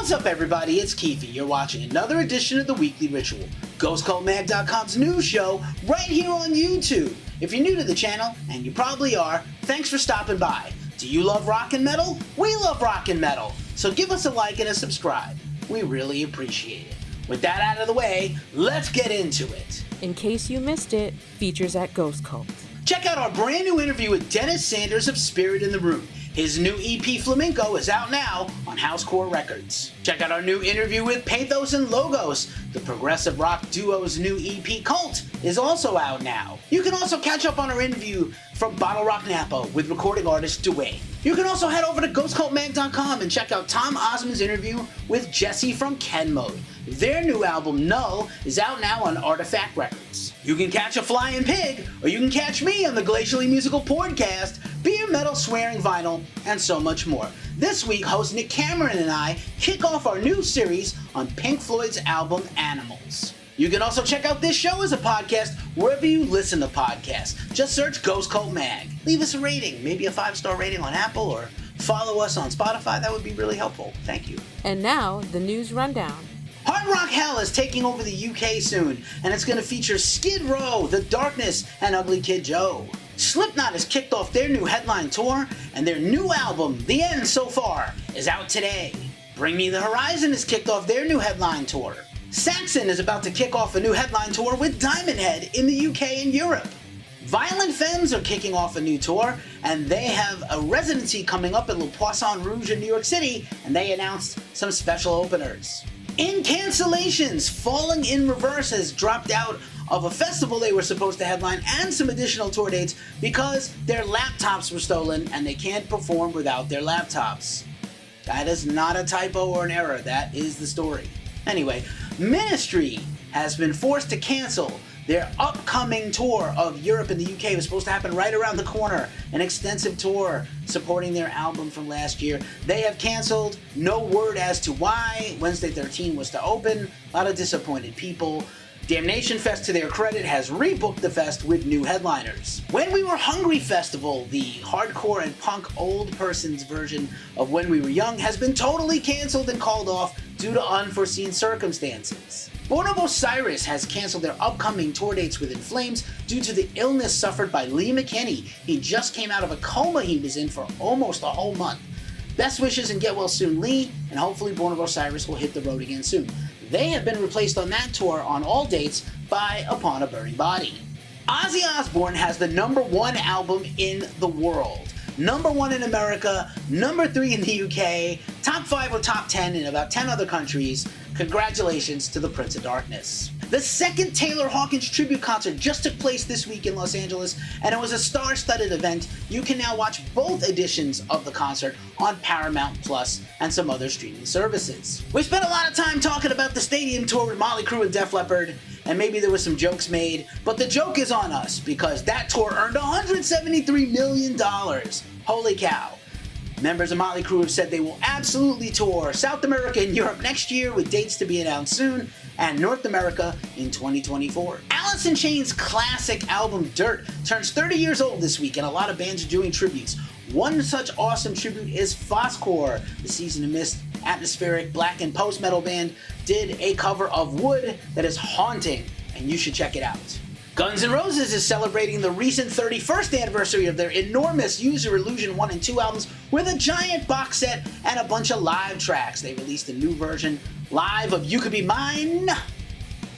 What's up, everybody? It's Keefe. You're watching another edition of the Weekly Ritual, GhostCultMag.com's news show right here on YouTube. If you're new to the channel, and you probably are, thanks for stopping by. Do you love rock and metal? We love rock and metal. So give us a like and a subscribe. We really appreciate it. With that out of the way, let's get into it. In case you missed it, features at Ghost Cult. Check out our brand new interview with Dennis Sanders of Spirit in the Room. His new EP Flamenco is out now on Housecore Records. Check out our new interview with Pathos and Logos. The progressive rock duo's new EP Cult is also out now. You can also catch up on our interview from Bottle Rock Napa with recording artist Dwayne. You can also head over to GhostCultMag.com and check out Tom Osman's interview with Jesse from Ken Mode. Their new album, Null, is out now on Artifact Records. You can catch a flying pig, or you can catch me on the Glacially Musical Pouredcast, beer, metal, swearing, vinyl, and so much more. This week, host Nick Cameron and I kick off our new series on Pink Floyd's album Animals. You can also check out this show as a podcast wherever you listen to podcasts. Just search Ghost Cult Mag. Leave us a rating, maybe a 5-star rating on Apple, or follow us on Spotify. That would be really helpful. Thank you. And now, the news rundown. Hard Rock Hell is taking over the UK soon, and it's going to feature Skid Row, The Darkness, and Ugly Kid Joe. Slipknot has kicked off their new headline tour, and their new album, The End So Far, is out today. Bring Me the Horizon has kicked off their new headline tour. Saxon is about to kick off a new headline tour with Diamond Head in the UK and Europe. Violent Femmes are kicking off a new tour, and they have a residency coming up at Le Poisson Rouge in New York City, and they announced some special openers. In cancellations, Falling in Reverse has dropped out of a festival they were supposed to headline and some additional tour dates because their laptops were stolen and they can't perform without their laptops. That is not a typo or an error, that is the story. Anyway, Ministry has been forced to cancel their upcoming tour of Europe and the UK. It was supposed to happen right around the corner, an extensive tour supporting their album from last year. They have canceled, no word as to why. Wednesday 13 was to open, a lot of disappointed people. Damnation Fest, to their credit, has rebooked the fest with new headliners. When We Were Hungry Festival, the hardcore and punk old person's version of When We Were Young, has been totally canceled and called off due to unforeseen circumstances. Born of Osiris has canceled their upcoming tour dates with In Flames due to the illness suffered by Lee McKinney. He just came out of a coma he was in for almost a whole month. Best wishes and get well soon, Lee, and hopefully Born of Osiris will hit the road again soon. They have been replaced on that tour on all dates by Upon a Burning Body. Ozzy Osbourne has the #1 album in the world. #1 in America, #3 in the UK, top 5 or top 10 in about 10 other countries. Congratulations to the Prince of Darkness. The second Taylor Hawkins tribute concert just took place this week in Los Angeles, and it was a star-studded event. You can now watch both editions of the concert on Paramount Plus and some other streaming services. We spent a lot of time talking about the stadium tour with Motley Crue and Def Leppard, and maybe there were some jokes made, but the joke is on us because that tour earned $173 million. Holy cow. Members of Motley Crue have said they will absolutely tour South America and Europe next year with dates to be announced soon, and North America in 2024. Alice in Chains' classic album Dirt turns 30 years old this week, and a lot of bands are doing tributes. One such awesome tribute is Foscor. The Season of Mist atmospheric black and post-metal band did a cover of Wood that is haunting, and you should check it out. Guns N' Roses is celebrating the recent 31st anniversary of their enormous User Illusion 1 and 2 albums with a giant box set and a bunch of live tracks. They released a new version live of You Could Be Mine,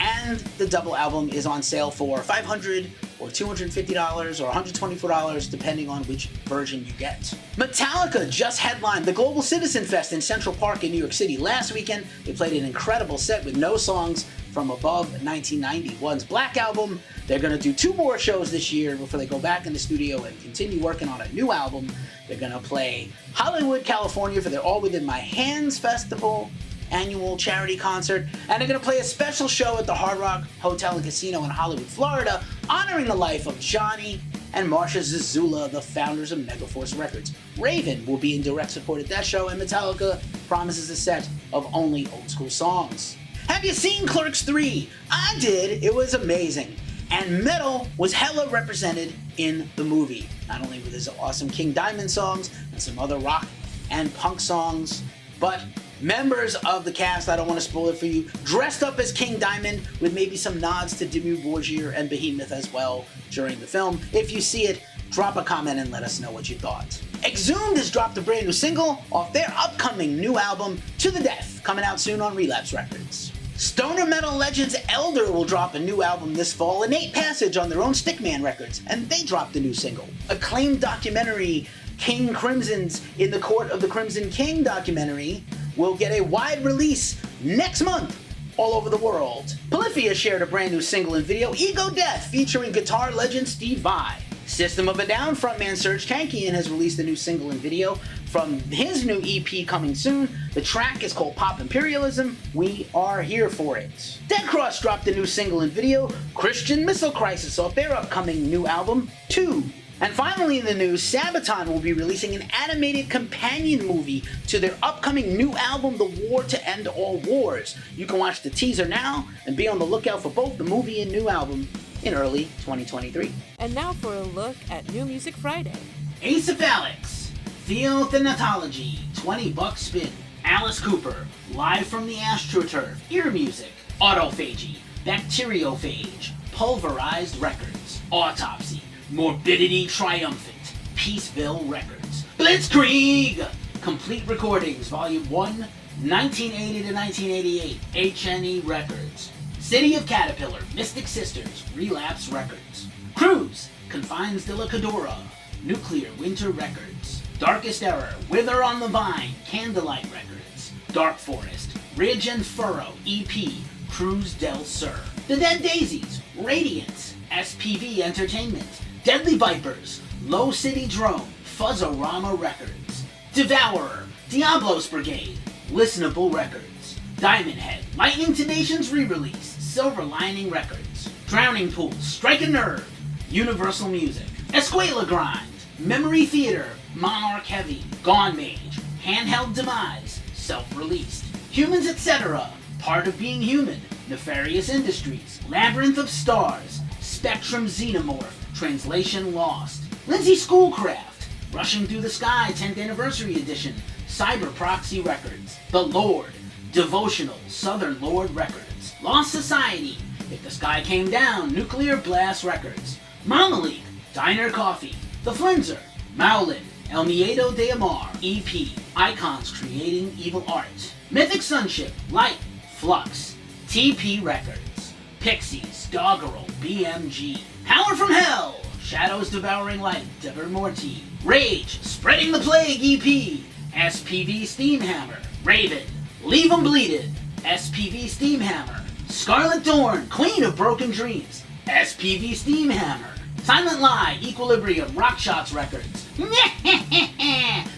and the double album is on sale for $500 or $250 or $124 depending on which version you get. Metallica just headlined the Global Citizen Fest in Central Park in New York City last weekend. They played an incredible set with no songs from above 1991's Black Album. They're going to do 2 more shows this year before they go back in the studio and continue working on a new album. They're going to play Hollywood, California for their All Within My Hands Festival annual charity concert, and they're going to play a special show at the Hard Rock Hotel and Casino in Hollywood, Florida, honoring the life of Johnny and Marsha Zazula, the founders of Megaforce Records. Raven will be in direct support at that show, and Metallica promises a set of only old school songs. Have you seen Clerks III? I did. It was amazing. And metal was hella represented in the movie, not only with his awesome King Diamond songs and some other rock and punk songs, but Members of the cast, I don't want to spoil it for you, dressed up as King Diamond with maybe some nods to Dimmu Borgir and Behemoth as well during the film. If you see it, drop a comment and let us know what you thought. Exhumed has dropped a brand new single off their upcoming new album, To The Death, coming out soon on Relapse Records. Stoner metal legends Elder will drop a new album this fall, and Nate Passage on their own Stickman Records, and they dropped a new single. Acclaimed documentary King Crimson's In the Court of the Crimson King documentary will get a wide release next month all over the world. Polyphia shared a brand new single and video, Ego Death, featuring guitar legend Steve Vai. System of a Down frontman Serge Tankian has released a new single and video from his new EP coming soon. The track is called Pop Imperialism. We are here for it. Dead Cross dropped a new single and video, Christian Missile Crisis, off their upcoming new album, 2. And finally in the news, Sabaton will be releasing an animated companion movie to their upcoming new album, The War to End All Wars. You can watch the teaser now and be on the lookout for both the movie and new album in early 2023. And now for a look at New Music Friday. Ace of Alex, Theothanatology, $20 spin. Alice Cooper, Live from the AstroTurf, Ear Music. Autophagy, Bacteriophage, Pulverized Records. Autopsy, Morbidity Triumphant, Peaceville Records. Blitzkrieg, Complete Recordings, Volume 1, 1980 to 1988, HNE Records. City of Caterpillar, Mystic Sisters, Relapse Records. Cruise, Confines de la Cadora, Nuclear Winter Records. Darkest Error, Wither on the Vine, Candlelight Records. Dark Forest, Ridge and Furrow, EP, Cruz del Sur. The Dead Daisies, Radiance, SPV Entertainment. Deadly Vipers, Low City Drone, Fuzzorama Records. Devourer, Diablos Brigade, Listenable Records. Diamond Head, Lightning to Nations re-release, Silver Lining Records. Drowning Pool, Strike a Nerve, Universal Music. Escuela Grind, Memory Theater, Monarch Heavy. Gone Mage, Handheld Demise, self-released. Humans Etc., Part of Being Human, Nefarious Industries. Labyrinth of Stars, Spectrum Xenomorph, Translation Lost. Lindsay Schoolcraft, Rushing Through the Sky 10th Anniversary Edition, Cyber Proxy Records. The Lord, Devotional, Southern Lord Records. Lost Society, If the Sky Came Down, Nuclear Blast Records. Mama League, Diner Coffee. The Flinzer, Maulin, El Miedo de Amar, EP, Icons Creating Evil Art. Mythic Sunship, Light, Flux, TP Records. Pixies, Doggerel, BMG. Power from Hell, Shadows Devouring Light, Deber Morti. Rage, Spreading the Plague EP, SPV Steamhammer. Raven, Leave 'em Bleeded, SPV Steamhammer. Scarlet Dawn, Queen of Broken Dreams, SPV Steamhammer. Silent Lie, Equilibrium, Rockshots Records.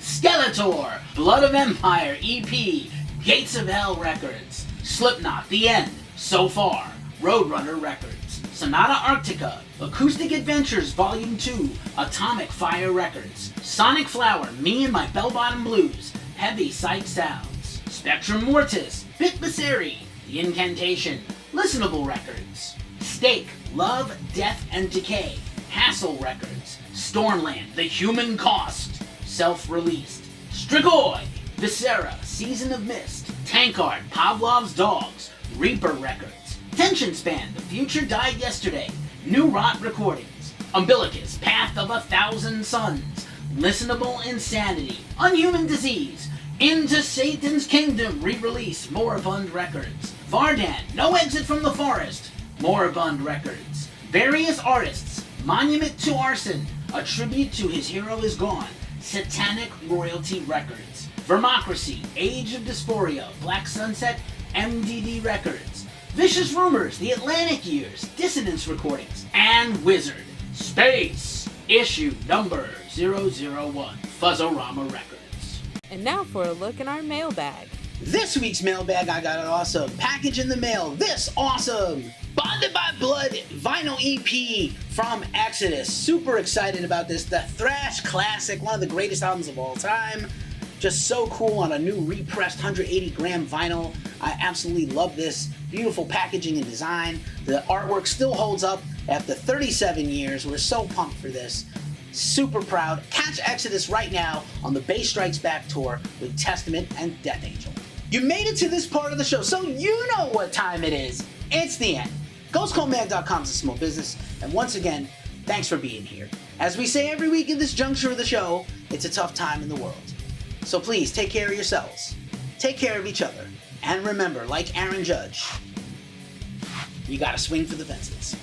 Skeletor, Blood of Empire EP, Gates of Hell Records. Slipknot, The End, So Far, Roadrunner Records. Sonata Arctica, Acoustic Adventures Volume 2, Atomic Fire Records. Sonic Flower, Me and My Bell-Bottom Blues, Heavy Sight Sounds. Spectrum Mortis, Bit Baseri, The Incantation, Listenable Records. Stake, Love, Death, and Decay, Hassle Records. Stormland, The Human Cost, self-released. Strigoi, Viscera, Season of Mist. Tankard, Pavlov's Dogs, Reaper Records. Tension Span, The Future Died Yesterday, New Rot Recordings. Umbilicus, Path of 1,000 Suns, Listenable Insanity. Unhuman Disease, Into Satan's Kingdom re-release, Moribund Records. Vardan, No Exit from the Forest, Moribund Records. Various Artists, Monument to Arson, A Tribute to His Hero Is Gone, Satanic Royalty Records. Vermocracy, Age of Dysphoria, Black Sunset, MDD Records. Vicious Rumors, The Atlantic Years, Dissonance Recordings. And Wizard, Space, issue number 001, Fuzzorama Records. And now for a look in our mailbag. This week's mailbag, I got an awesome package in the mail. This awesome Bonded by Blood vinyl EP from Exodus. Super excited about this. The thrash classic, one of the greatest albums of all time. Just so cool on a new repressed 180 gram vinyl. I absolutely love this. Beautiful packaging and design. The artwork still holds up after 37 years. We're so pumped for this. Super proud. Catch Exodus right now on the Bass Strikes Back tour with Testament and Death Angel. You made it to this part of the show, so you know what time it is. It's the end. GhostCallMag.com is a small business, and once again, thanks for being here. As we say every week at this juncture of the show, it's a tough time in the world. So please, take care of yourselves, take care of each other, and remember, like Aaron Judge, you gotta swing for the fences.